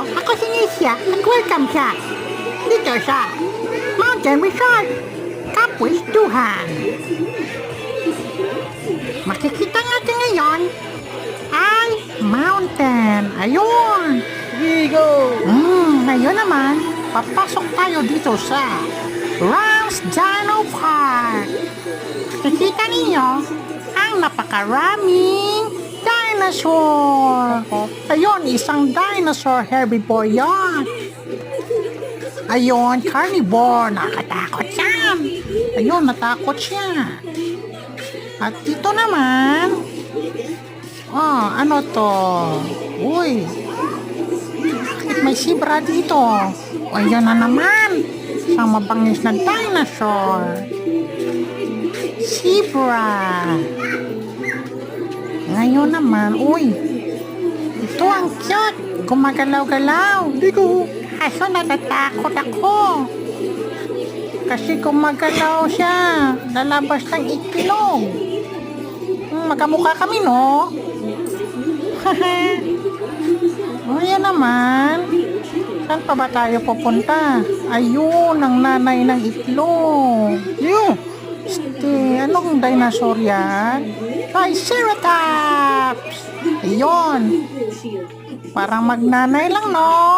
ako si Nisha at welcome siya dito sa Mountain Resort, Kapuistuhan. Makikita natin ngayon ay mountain. Ayun. Here you go! Ngayon naman, papasok tayo dito sa Rams Dino Park. Makikita ninyo ang napakaraming dinosaur. Ayun, isang dinosaur herbivore yon. Ayun, carnivore. Nakatakot siya. Ayun, natakot siya. At dito naman, ano to? Uy, bakit may zebra dito? Ayun na naman, isang mabangis na dinosaur. Zebra. Ngayon naman, uy, ito ang cute. Gumagalaw-galaw. Hindi ko! Kaso natatakot ako. Kasi gumagalaw siya. Lalabas ng itlog. Magkamukha kami, no? O, yan naman. Saan pa ba tayo pupunta? Ayun, ang nanay ng itlog. Yo! Anong dinosaur yan? Triceratops! Ayun. Parang magnanay lang, no?